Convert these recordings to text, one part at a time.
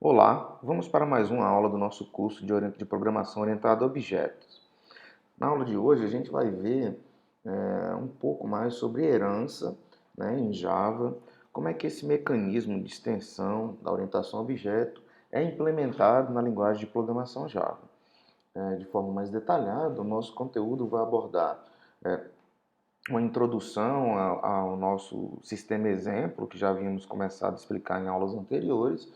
Olá, vamos para mais uma aula do nosso curso de programação orientada a objetos. Na aula de hoje a gente vai ver um pouco mais sobre herança, né, em Java, como é que esse mecanismo de extensão da orientação a objeto é implementado na linguagem de programação Java. De forma mais detalhada, o nosso conteúdo vai abordar é, uma introdução ao nosso sistema exemplo, que já havíamos começado a explicar em aulas anteriores,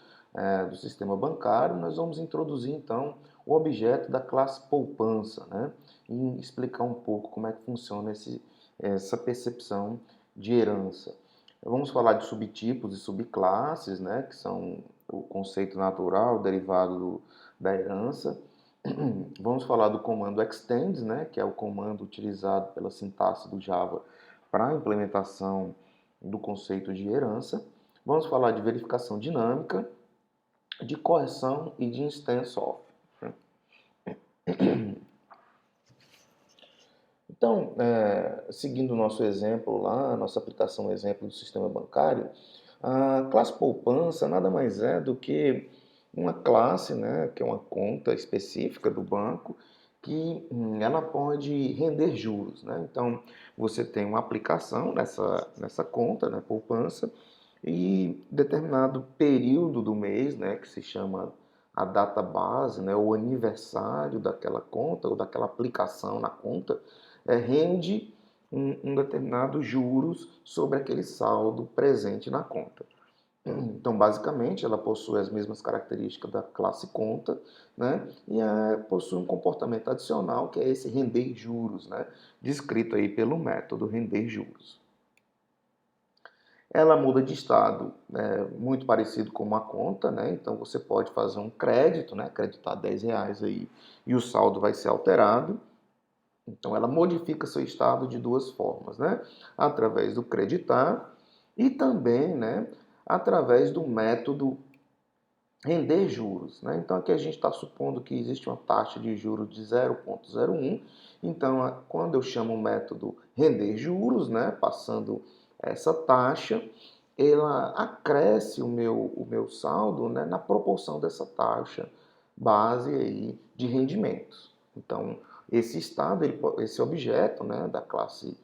do sistema bancário. Nós vamos introduzir, então, o objeto da classe poupança, né? E explicar um pouco como é que funciona essa percepção de herança. Vamos falar de subtipos e subclasses, né? Que são o conceito natural derivado da herança. Vamos falar do comando extends, né, que é o comando utilizado pela sintaxe do Java para a implementação do conceito de herança. Vamos falar de verificação dinâmica, de correção e de instance of. Então, seguindo o nosso exemplo lá, nossa aplicação exemplo do sistema bancário, a classe poupança nada mais é do que uma classe, né, que é uma conta específica do banco, que ela pode render juros, né? Então, você tem uma aplicação nessa conta, né, poupança, e determinado período do mês, né, que se chama a data base, né, o aniversário daquela conta ou daquela aplicação na conta, rende um determinado juros sobre aquele saldo presente na conta. Então, basicamente, ela possui as mesmas características da classe conta, né? E possui um comportamento adicional, que é esse render juros, né? Descrito aí pelo método render juros. Ela muda de estado, muito parecido com uma conta, né? Então, você pode fazer um crédito, né? Creditar R$ 10 aí e o saldo vai ser alterado. Então, ela modifica seu estado de duas formas, né? Através do creditar e também, né, através do método render juros, né? Então, aqui a gente está supondo que existe uma taxa de juros de 0,01. Então, quando eu chamo o método render juros, né, passando essa taxa, ela acresce o meu saldo, né, na proporção dessa taxa base aí de rendimentos. Então, esse estado, esse objeto, né, da classe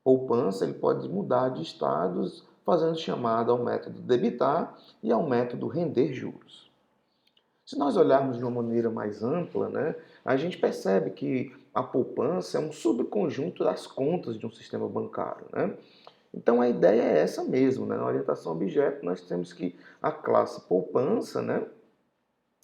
poupança, ele pode mudar de estados fazendo chamada ao método debitar e ao método render juros. Se nós olharmos de uma maneira mais ampla, né, a gente percebe que a poupança é um subconjunto das contas de um sistema bancário, né? Então a ideia é essa mesmo, né? Na orientação a objeto nós temos que a classe poupança, né,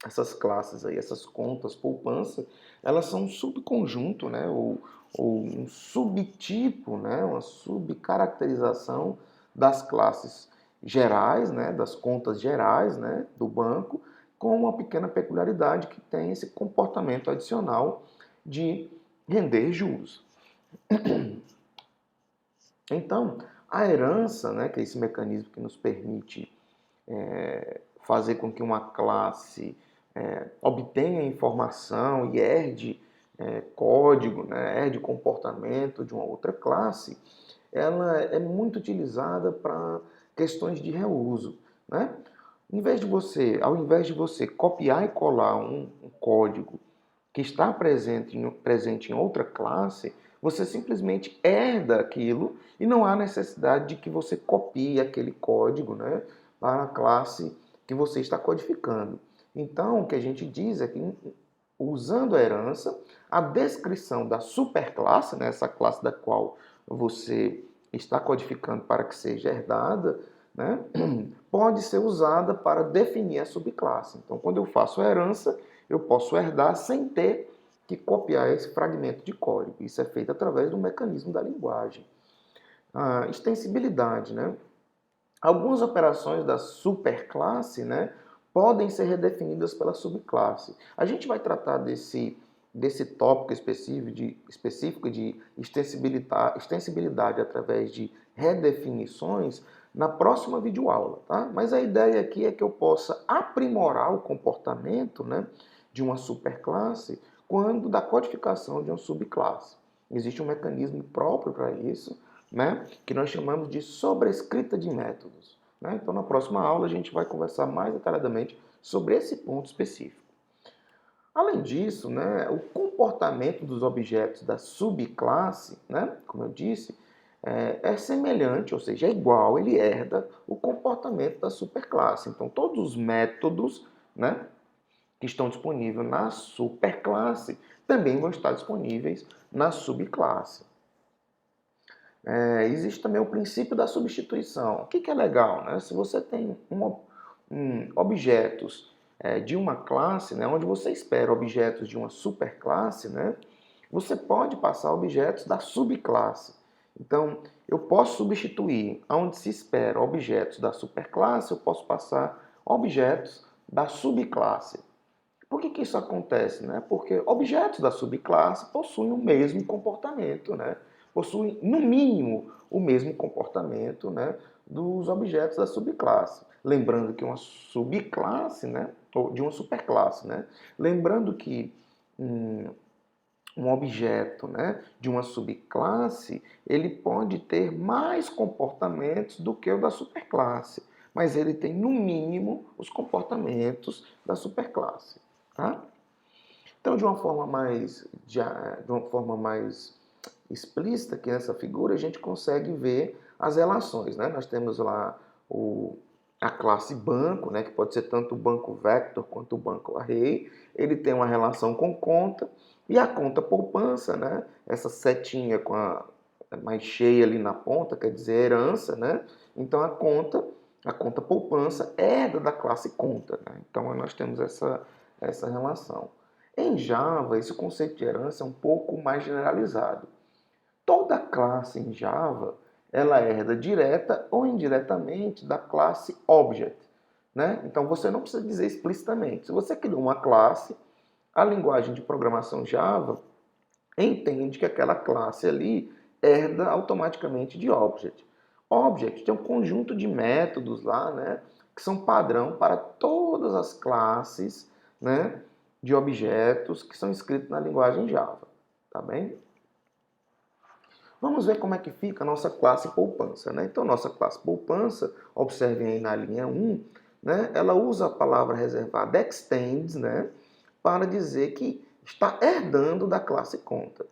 essas classes aí, essas contas poupança, elas são um subconjunto, né, ou um subtipo, né, uma subcaracterização das classes gerais, né, das contas gerais, né, do banco, com uma pequena peculiaridade que tem esse comportamento adicional de render juros. Então, a herança, né, que é esse mecanismo que nos permite fazer com que uma classe obtenha informação e herde código, né, herde comportamento de uma outra classe, ela é muito utilizada para questões de reuso, né? Ao invés de você copiar e colar um código que está presente em outra classe, você simplesmente herda aquilo e não há necessidade de que você copie aquele código, né, para a classe que você está codificando. Então, o que a gente diz é que, usando a herança, a descrição da superclasse, né, essa classe da qual você está codificando para que seja herdada, né, pode ser usada para definir a subclasse. Então, quando eu faço a herança, eu posso herdar sem ter que copiar esse fragmento de código. Isso é feito através do mecanismo da linguagem. A extensibilidade, né? Algumas operações da superclasse, né, podem ser redefinidas pela subclasse. A gente vai tratar desse tópico específico de extensibilidade através de redefinições na próxima videoaula, tá? Mas a ideia aqui é que eu possa aprimorar o comportamento, né, de uma superclasse quando da codificação de uma subclasse. Existe um mecanismo próprio para isso, né, que nós chamamos de sobrescrita de métodos. né? Então, na próxima aula, a gente vai conversar mais detalhadamente sobre esse ponto específico. Além disso, né, o comportamento dos objetos da subclasse, né, como eu disse, é semelhante, ou seja, é igual, ele herda o comportamento da superclasse. Então, todos os métodos, né, que estão disponíveis na superclasse também vão estar disponíveis na subclasse. Existe também o princípio da substituição. O que é legal, né? Se você tem objetos de uma classe, né, onde você espera objetos de uma superclasse, né, você pode passar objetos da subclasse. Então, eu posso substituir onde se espera objetos da superclasse, eu posso passar objetos da subclasse. Por que isso acontece? Né? Porque objetos da subclasse possuem o mesmo comportamento, né? Possuem, no mínimo, o mesmo comportamento, né, dos objetos da subclasse. Lembrando que uma subclasse, né, ou de uma superclasse, né? Lembrando que um objeto, né, de uma subclasse, ele pode ter mais comportamentos do que o da superclasse, mas ele tem, no mínimo, os comportamentos da superclasse. Tá? Então, de uma forma mais explícita aqui nessa figura, a gente consegue ver as relações. Né? Nós temos lá a classe banco, né? Que pode ser tanto o banco vector quanto o banco array. Ele tem uma relação com conta. E a conta poupança, né? Essa setinha com a mais cheia ali na ponta, quer dizer herança, né? Então a conta poupança herda da classe conta. Né? Então nós temos essa relação. Em Java, esse conceito de herança é um pouco mais generalizado. Toda classe em Java, ela herda direta ou indiretamente da classe Object. Né? Então você não precisa dizer explicitamente. Se você criou uma classe, a linguagem de programação Java entende que aquela classe ali herda automaticamente de Object. Object tem um conjunto de métodos lá, né, que são padrão para todas as classes, né, de objetos que são escritos na linguagem Java. Tá bem? Vamos ver como é que fica a nossa classe poupança. Né? Então, nossa classe poupança, observem aí na linha 1, né, ela usa a palavra reservada extends, né, para dizer que está herdando da classe conta.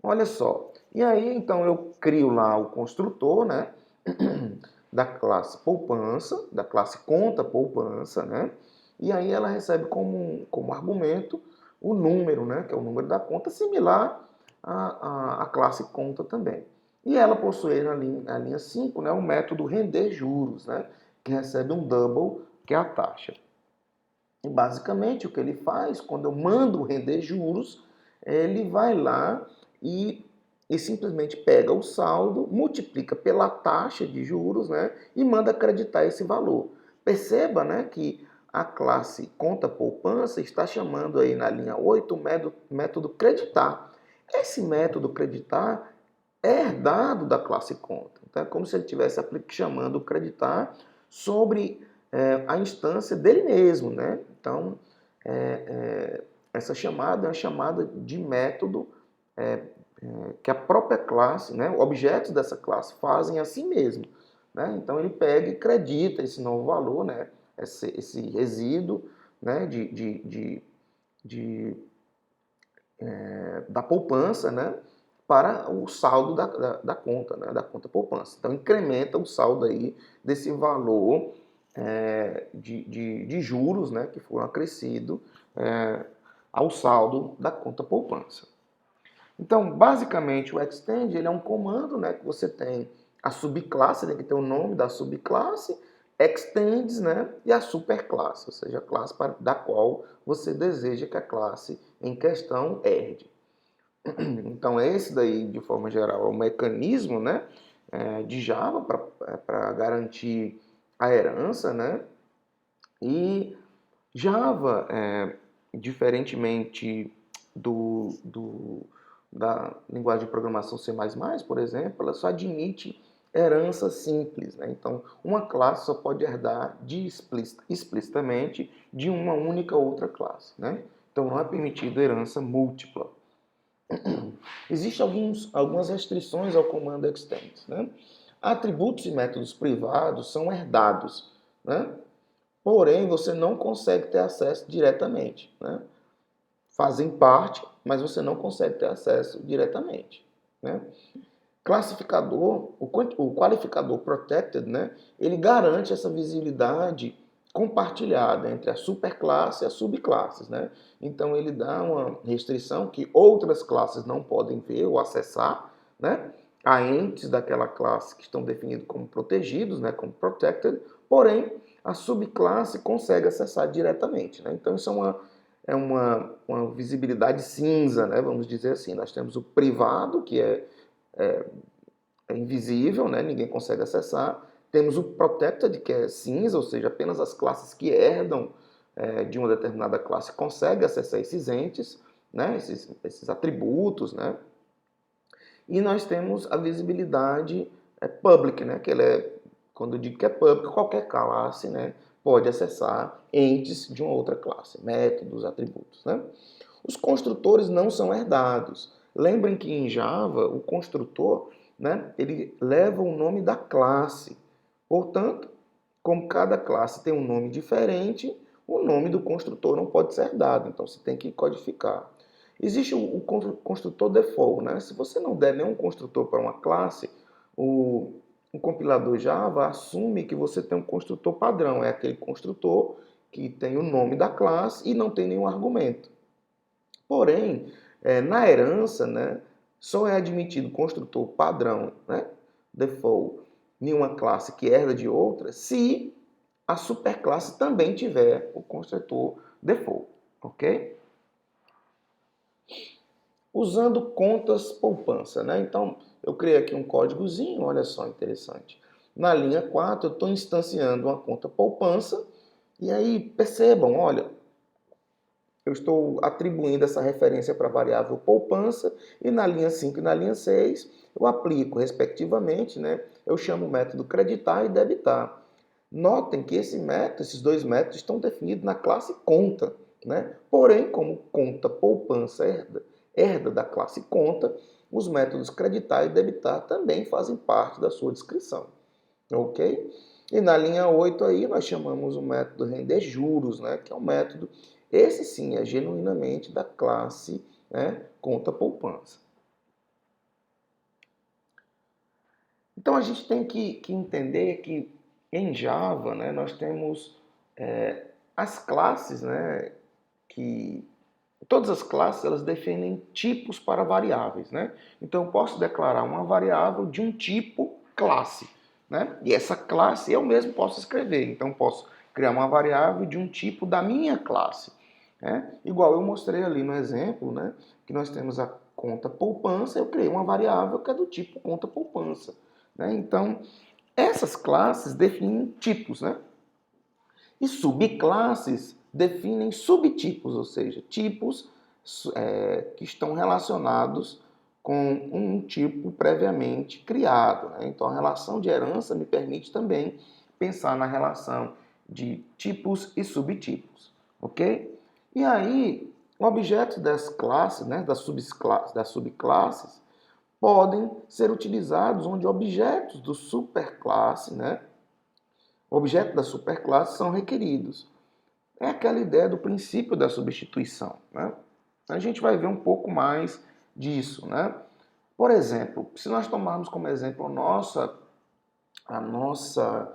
Olha só. E aí, então, eu crio lá o construtor, né, da classe poupança, da classe conta poupança, né, e aí ela recebe como argumento o número, né, que é o número da conta, similar à classe conta também. E ela possui na linha 5, né, o método render juros, né, que recebe um double, que é a taxa. E basicamente o que ele faz, quando eu mando render juros, ele vai lá e simplesmente pega o saldo, multiplica pela taxa de juros, né, e manda acreditar esse valor. Perceba, né, que a classe conta poupança está chamando aí na linha 8 o método creditar. Esse método creditar é herdado da classe conta. Então é como se ele estivesse chamando o creditar sobre a instância dele mesmo, né? Então, essa chamada é uma chamada de método que a própria classe, né, objetos dessa classe fazem a si mesmo. Né? Então, ele pega e acredita esse novo valor, né, esse resíduo, né, da poupança, né, para o saldo da conta, né, da conta poupança. Então, incrementa o saldo aí desse valor de juros, né, que foram acrescidos ao saldo da conta poupança. Então, basicamente, o extend ele é um comando, né, que você tem a subclasse, tem que ter o nome da subclasse, extends, né, e a superclasse, ou seja, a classe da qual você deseja que a classe em questão herde. Então, esse daí, de forma geral, é o mecanismo, né, de Java para garantir a herança, né? E Java, diferentemente da linguagem de programação C++, por exemplo, ela só admite herança simples. Né? Então, uma classe só pode herdar explicitamente de uma única outra classe. Né? Então, não é permitido herança múltipla. Existem algumas restrições ao comando extend. Né? Atributos e métodos privados são herdados, né? Porém, você não consegue ter acesso diretamente, né? Fazem parte, mas você não consegue ter acesso diretamente, né? Classificador, o qualificador protected, né? Ele garante essa visibilidade compartilhada entre a superclasse e as subclasses, né? Então ele dá uma restrição que outras classes não podem ver ou acessar, né? Há entes daquela classe que estão definidos como protegidos, né? Como protected, porém a subclasse consegue acessar diretamente, né? Então isso é uma visibilidade cinza, né? Vamos dizer assim. Nós temos o privado, que é invisível, né? Ninguém consegue acessar. Temos o protected, que é cinza, ou seja, apenas as classes que herdam de uma determinada classe conseguem acessar esses entes, né? Esses atributos, né? E nós temos a visibilidade public, né? Que ela quando eu digo que é public, qualquer classe, né, pode acessar entes de uma outra classe, métodos, atributos, né? Os construtores não são herdados. Lembrem que em Java, o construtor, né, ele leva o nome da classe. Portanto, como cada classe tem um nome diferente, o nome do construtor não pode ser herdado. Então, você tem que codificar. Existe o construtor default, né? Se você não der nenhum construtor para uma classe, o compilador Java assume que você tem um construtor padrão. É aquele construtor que tem o nome da classe e não tem nenhum argumento. Porém, na herança, né, só é admitido construtor padrão, né, default, em uma classe que herda de outra, se a superclasse também tiver o construtor default, ok? Usando contas poupança, né? Então, eu criei aqui um códigozinho, olha só, interessante. Na linha 4, eu estou instanciando uma conta poupança, e aí percebam, olha, eu estou atribuindo essa referência para a variável poupança, e na linha 5 e na linha 6 eu aplico, respectivamente, né? Eu chamo o método creditar e debitar. Notem que esses dois métodos estão definidos na classe conta, né? Porém, como conta poupança herda da classe conta, os métodos creditar e debitar também fazem parte da sua descrição, ok? E na linha 8 aí nós chamamos o método render juros, né? Que é um método, esse sim é genuinamente da classe, né, conta poupança. Então a gente tem que entender que em Java, né, nós temos as classes, né, que todas as classes elas definem tipos para variáveis, né? Então eu posso declarar uma variável de um tipo classe, né? E essa classe eu mesmo posso escrever. Então eu posso criar uma variável de um tipo da minha classe, né? Igual eu mostrei ali no exemplo, né, que nós temos a conta poupança, eu criei uma variável que é do tipo conta poupança, né? Então essas classes definem tipos, né? E subclasses definem subtipos, ou seja, tipos que estão relacionados com um tipo previamente criado, né? Então, a relação de herança me permite também pensar na relação de tipos e subtipos, ok? E aí, objetos das classes, né, das subclasses, podem ser utilizados onde objetos do superclasse, né, objetos da superclasse são requeridos. É aquela ideia do princípio da substituição, né? A gente vai ver um pouco mais disso, né? Por exemplo, se nós tomarmos como exemplo a nossa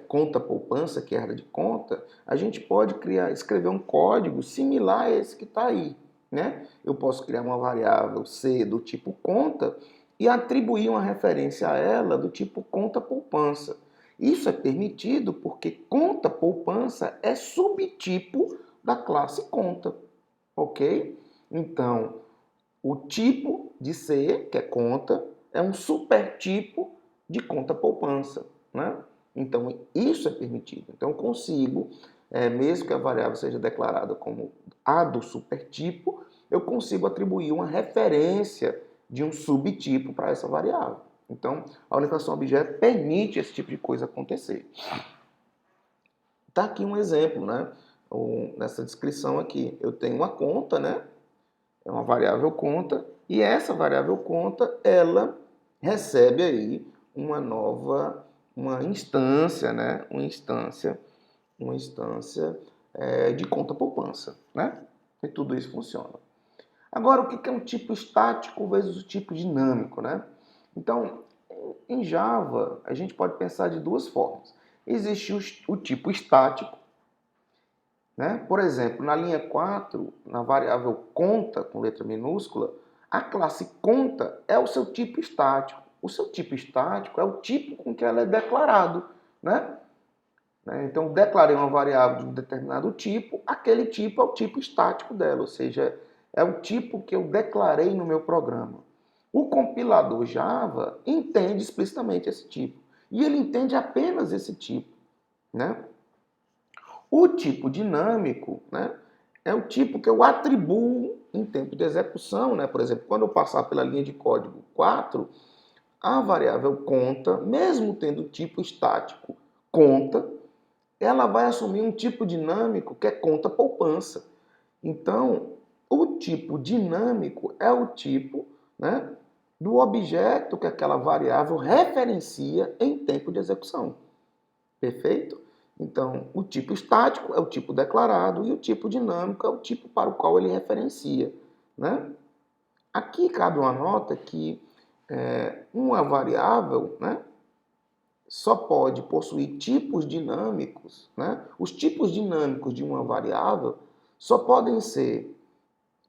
conta poupança, que era de conta, a gente pode escrever um código similar a esse que está aí, né? Eu posso criar uma variável C do tipo conta e atribuir uma referência a ela do tipo conta poupança. Isso é permitido porque conta poupança é subtipo da classe conta, ok? Então, o tipo de C, que é conta, é um supertipo de conta poupança, né? Então, isso é permitido. Então, eu consigo, mesmo que a variável seja declarada como a do supertipo, eu consigo atribuir uma referência de um subtipo para essa variável. Então, a orientação a objeto permite esse tipo de coisa acontecer. Está aqui um exemplo, né? Nessa descrição aqui, eu tenho uma conta, né? É uma variável conta, e essa variável conta, ela recebe aí uma instância, né? Uma instância de conta poupança, né? E tudo isso funciona. Agora, o que é um tipo estático versus o tipo dinâmico, né? Então, em Java, a gente pode pensar de duas formas. Existe o tipo estático, né? Por exemplo, na linha 4, na variável conta, com letra minúscula, a classe conta é o seu tipo estático. O seu tipo estático é o tipo com que ela é declarado, né? Então, declarei uma variável de um determinado tipo, aquele tipo é o tipo estático dela, ou seja, é o tipo que eu declarei no meu programa. O compilador Java entende explicitamente esse tipo, e ele entende apenas esse tipo, né? O tipo dinâmico, né, é o tipo que eu atribuo em tempo de execução, né? Por exemplo, quando eu passar pela linha de código 4, a variável conta, mesmo tendo tipo estático conta, ela vai assumir um tipo dinâmico que é conta poupança. Então, o tipo dinâmico é o tipo, né, do objeto que aquela variável referencia em tempo de execução. Perfeito? Então, o tipo estático é o tipo declarado e o tipo dinâmico é o tipo para o qual ele referencia, né? Aqui cabe uma nota que uma variável, né, só pode possuir tipos dinâmicos, né? Os tipos dinâmicos de uma variável só podem ser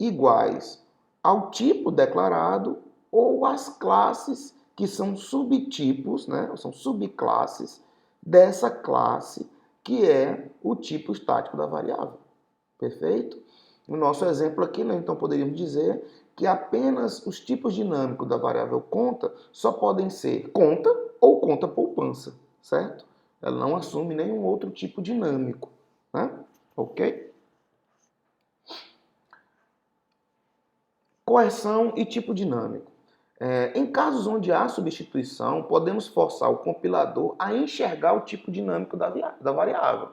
iguais ao tipo declarado ou às classes que são subtipos, né? São subclasses dessa classe que é o tipo estático da variável. Perfeito? No nosso exemplo aqui, né, então poderíamos dizer que apenas os tipos dinâmicos da variável conta só podem ser conta ou conta poupança, certo? Ela não assume nenhum outro tipo dinâmico, né? Ok? Coerção e tipo dinâmico. Em casos onde há substituição, podemos forçar o compilador a enxergar o tipo dinâmico da variável.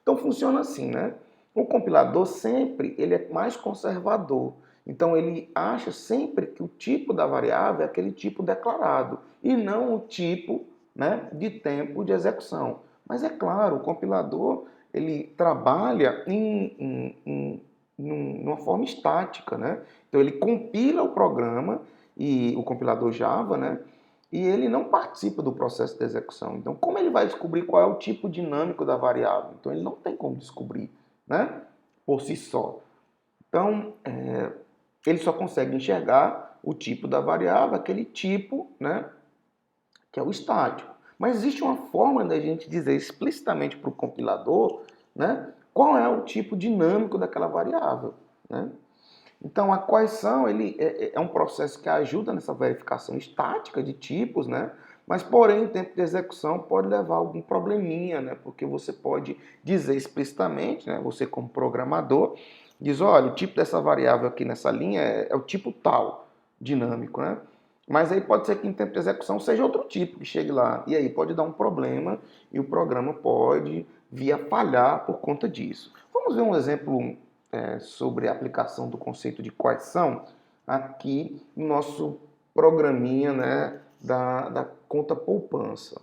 Então funciona assim, né? O compilador sempre ele é mais conservador. Então ele acha sempre que o tipo da variável é aquele tipo declarado e não o tipo, né, de tempo de execução. Mas é claro, o compilador ele trabalha numa forma estática, né? Então ele compila o programa e o compilador Java, né? E ele não participa do processo de execução. Então, como ele vai descobrir qual é o tipo dinâmico da variável? Então, ele não tem como descobrir, né? Por si só. Então, ele só consegue enxergar o tipo da variável, aquele tipo, né? Que é o estático. Mas existe uma forma da gente dizer explicitamente para o compilador, né? Qual é o tipo dinâmico daquela variável, né? Então, a coerção ele é um processo que ajuda nessa verificação estática de tipos, né? Mas, porém, em tempo de execução pode levar a algum probleminha, né? Porque você pode dizer explicitamente, né? Você como programador, diz, olha, o tipo dessa variável aqui nessa linha é o tipo tal, dinâmico, né? Mas aí pode ser que em tempo de execução seja outro tipo que chegue lá. E aí pode dar um problema e o programa pode vir a falhar por conta disso. Vamos ver um exemplo sobre a aplicação do conceito de coerção aqui no nosso programinha, né, da conta poupança.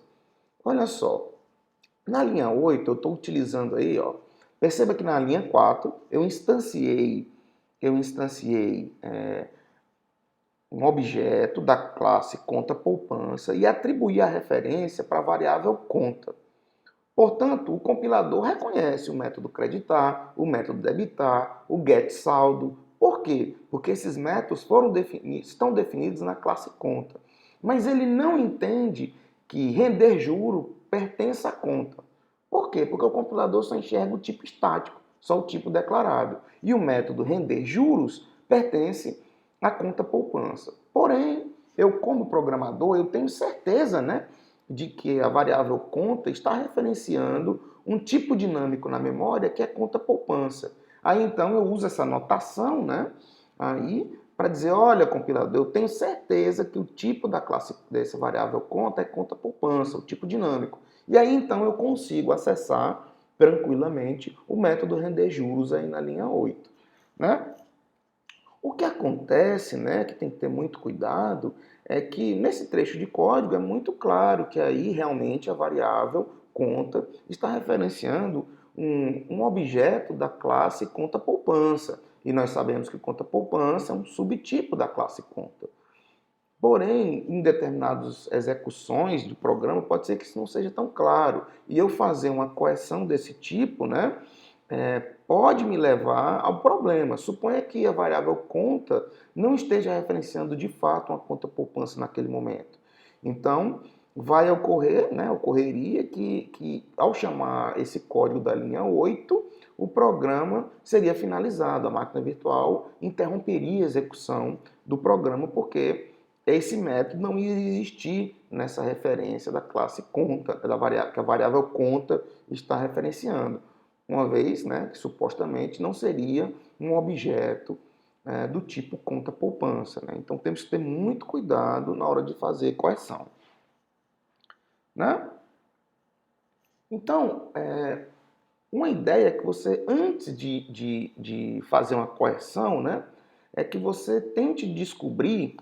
Olha só, na linha 8 eu estou utilizando aí, ó, perceba que na linha 4 eu instanciei um objeto da classe conta poupança e atribuí a referência para a variável conta. Portanto, o compilador reconhece o método creditar, o método debitar, o getSaldo. Por quê? Porque esses métodos estão definidos na classe conta. Mas ele não entende que render juro pertence à conta. Por quê? Porque o compilador só enxerga o tipo estático, só o tipo declarado. E o método render juros pertence à conta poupança. Porém, eu como programador, eu tenho certeza, né, de que a variável conta está referenciando um tipo dinâmico na memória que é conta poupança. Aí então eu uso essa notação, né, aí para dizer, olha, compilador, eu tenho certeza que o tipo da classe dessa variável conta é conta poupança, o tipo dinâmico. E aí então eu consigo acessar tranquilamente o método render juros aí na linha 8, né? O que acontece, né, que tem que ter muito cuidado, é que nesse trecho de código é muito claro que aí realmente a variável conta está referenciando um objeto da classe conta poupança. E nós sabemos que conta poupança é um subtipo da classe conta. Porém, em determinadas execuções do programa, pode ser que isso não seja tão claro. E eu fazer uma correção desse tipo, né, pode me levar ao problema. Suponha que a variável conta não esteja referenciando de fato uma conta poupança naquele momento. Então, vai ocorrer, né, ocorreria que ao chamar esse código da linha 8, o programa seria finalizado. A máquina virtual interromperia a execução do programa, porque esse método não ia existir nessa referência da classe conta, que a variável conta está referenciando, uma vez, né, que supostamente não seria um objeto do tipo conta poupança. Né? Então temos que ter muito cuidado na hora de fazer correção. Né? Então, uma ideia é que você, antes de fazer uma correção, né, é que você tente descobrir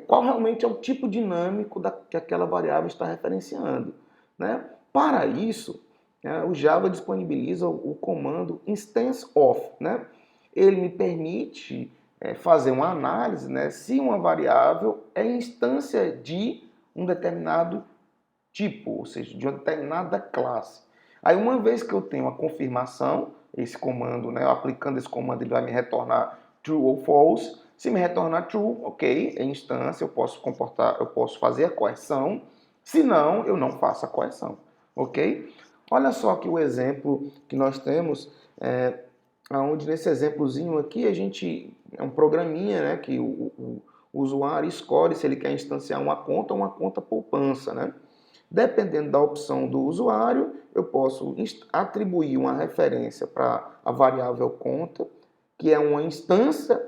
qual realmente é o tipo dinâmico que aquela variável está referenciando. Né? Para isso, o Java disponibiliza o comando instance_of. Né? Ele me permite fazer uma análise, né, se uma variável é instância de um determinado tipo, ou seja, de uma determinada classe. Aí, uma vez que eu tenho a confirmação, esse comando, né, aplicando esse comando, ele vai me retornar true ou false. Se me retornar true, ok, é instância, eu posso fazer a correção. Se não, eu não faço a correção, ok? Olha só aqui o exemplo que nós temos, onde nesse exemplozinho aqui a gente é um programinha, né, que o usuário escolhe se ele quer instanciar uma conta ou uma conta poupança, né? Dependendo da opção do usuário, eu posso atribuir uma referência para a variável conta, que é uma instância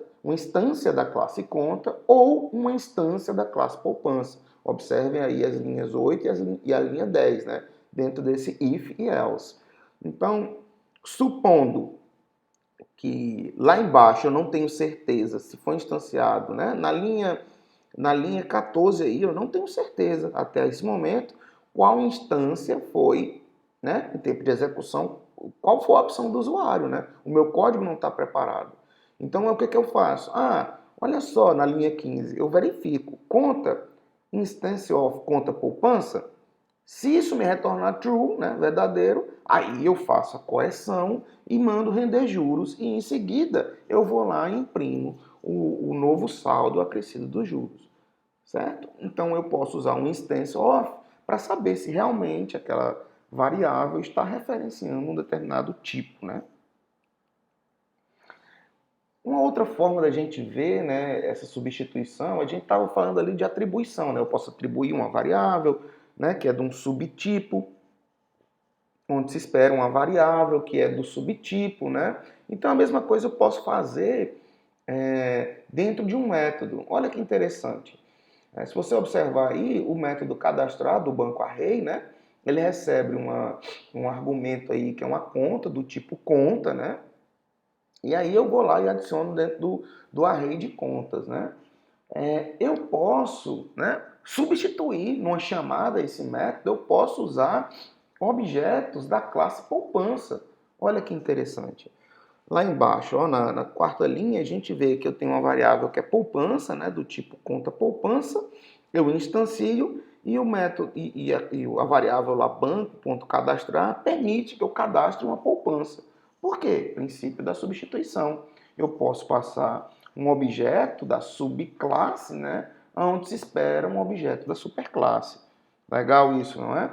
da classe conta ou uma instância da classe poupança. Observem aí as linhas 8 e a linha 10, né? Dentro desse if e else. Então, supondo que lá embaixo eu não tenho certeza se foi instanciado, né? Na linha 14 aí eu não tenho certeza até esse momento qual instância foi, né, em tempo de execução, qual foi a opção do usuário, né? O meu código não está preparado. Então, o que eu faço? Olha só, na linha 15, eu verifico, conta instance of conta poupança. Se isso me retornar true, né, verdadeiro, aí eu faço a correção e mando render juros e em seguida eu vou lá e imprimo o novo saldo acrescido dos juros, certo? Então eu posso usar um instance of para saber se realmente aquela variável está referenciando um determinado tipo, né? Uma outra forma da gente ver, né, essa substituição, a gente estava falando ali de atribuição, né? Eu posso atribuir uma variável, né, que é de um subtipo, onde se espera uma variável que é do subtipo, né? Então a mesma coisa eu posso fazer dentro de um método. Olha que interessante. Se você observar aí, o método cadastrar do banco array, né? Ele recebe um argumento aí que é uma conta do tipo conta, né? E aí eu vou lá e adiciono dentro do array de contas, né? Eu posso, né, substituir numa chamada esse método, eu posso usar objetos da classe poupança. Olha que interessante. Lá embaixo, ó, na quarta linha, a gente vê que eu tenho uma variável que é poupança, né, do tipo conta poupança. Eu instancio e o método e a variável lá banco.cadastrar permite que eu cadastre uma poupança. Por quê? Princípio da substituição. Eu posso passar um objeto da subclasse, né, onde se espera um objeto da superclasse. Legal isso, não é?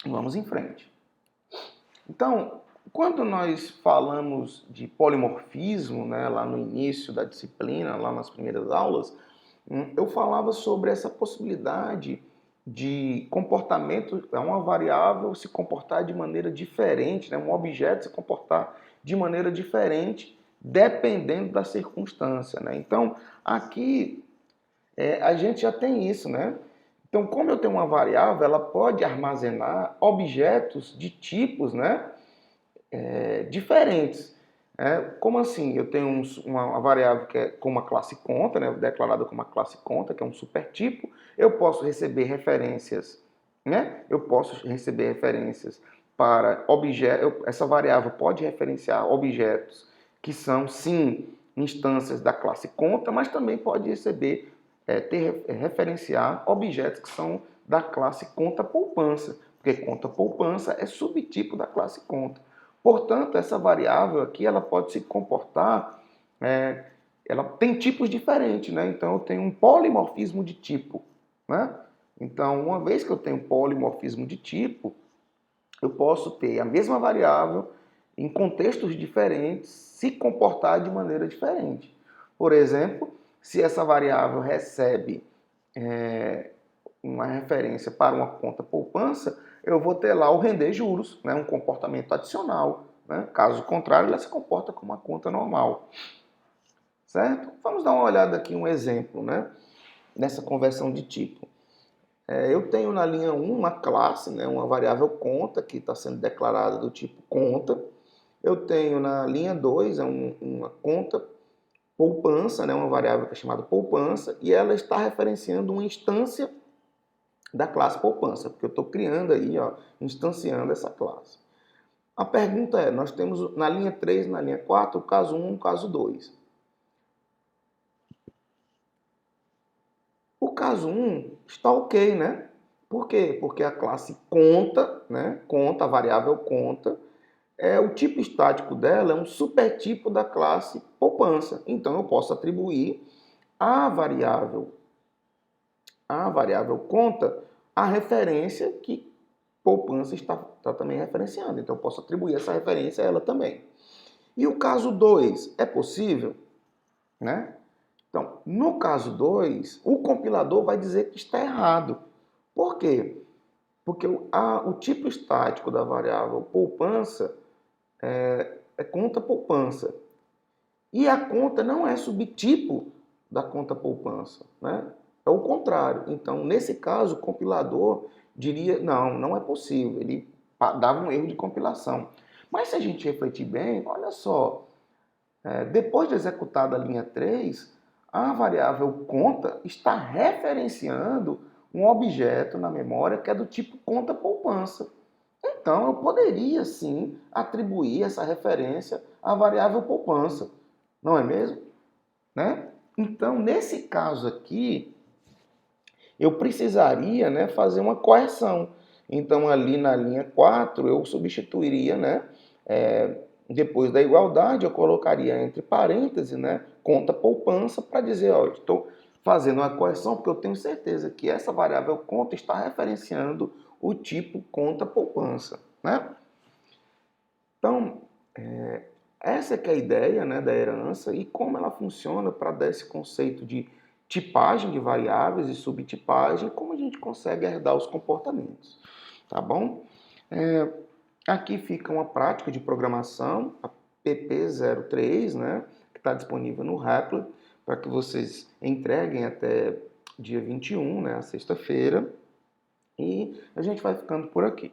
Vamos em frente. Então, quando nós falamos de polimorfismo, né, lá no início da disciplina, lá nas primeiras aulas, eu falava sobre essa possibilidade de comportamento, uma variável se comportar de maneira diferente, né, um objeto se comportar de maneira diferente, dependendo da circunstância. Né? Então, aqui a gente já tem isso, né? Então, como eu tenho uma variável, ela pode armazenar objetos de tipos, né, diferentes. Como assim? Eu tenho uma variável que é com uma classe conta, né, declarada como uma classe conta, que é um supertipo. Eu posso receber referências, né? Eu posso receber referências para objetos. Essa variável pode referenciar objetos que são, sim, instâncias da classe conta, mas também pode referenciar objetos que são da classe conta poupança, porque conta poupança é subtipo da classe conta. Portanto, essa variável aqui ela pode se comportar, ela tem tipos diferentes, né? Então eu tenho um polimorfismo de tipo, né? Então, uma vez que eu tenho polimorfismo de tipo, eu posso ter a mesma variável em contextos diferentes se comportar de maneira diferente. Por exemplo, se essa variável recebe uma referência para uma conta poupança, eu vou ter lá o render juros, né, um comportamento adicional. Né? Caso contrário, ela se comporta como uma conta normal. Certo? Vamos dar uma olhada aqui, um exemplo, né, nessa conversão de tipo. Eu tenho na linha 1 uma classe, né, uma variável conta, que está sendo declarada do tipo conta. Eu tenho na linha 2 uma conta poupança, né, uma variável que é chamada poupança, e ela está referenciando uma instância da classe poupança, porque eu estou criando aí, ó, instanciando essa classe. A pergunta é, nós temos na linha 3 e na linha 4 o caso 1 e o caso 2. O caso 1 está ok, né? Por quê? Porque a classe conta, né? Conta, a variável conta, o tipo estático dela é um supertipo da classe poupança. Então eu posso atribuir à variável conta a referência que poupança está também referenciando. Então eu posso atribuir essa referência a ela também. E o caso 2 é possível, né? Então, no caso 2, o compilador vai dizer que está errado. Por quê? Porque o tipo estático da variável poupança é conta poupança. E a conta não é subtipo da conta poupança, né? É o contrário. Então, nesse caso, o compilador diria, não é possível. Ele dava um erro de compilação. Mas se a gente refletir bem, olha só, depois de executada a linha 3, a variável conta está referenciando um objeto na memória que é do tipo conta poupança. Então, eu poderia sim atribuir essa referência à variável poupança, não é mesmo? Né? Então, nesse caso aqui, eu precisaria, né, fazer uma correção. Então, ali na linha 4, eu substituiria, né, depois da igualdade, eu colocaria entre parênteses, né, conta poupança, para dizer, ó, estou fazendo uma correção porque eu tenho certeza que essa variável conta está referenciando o tipo conta poupança. Né? Então, essa que é a ideia, né, da herança e como ela funciona para dar esse conceito de tipagem de variáveis e subtipagem, como a gente consegue herdar os comportamentos, tá bom? Aqui fica uma prática de programação, a PP03, né, que está disponível no Replit, para que vocês entreguem até dia 21, né, a sexta-feira, e a gente vai ficando por aqui.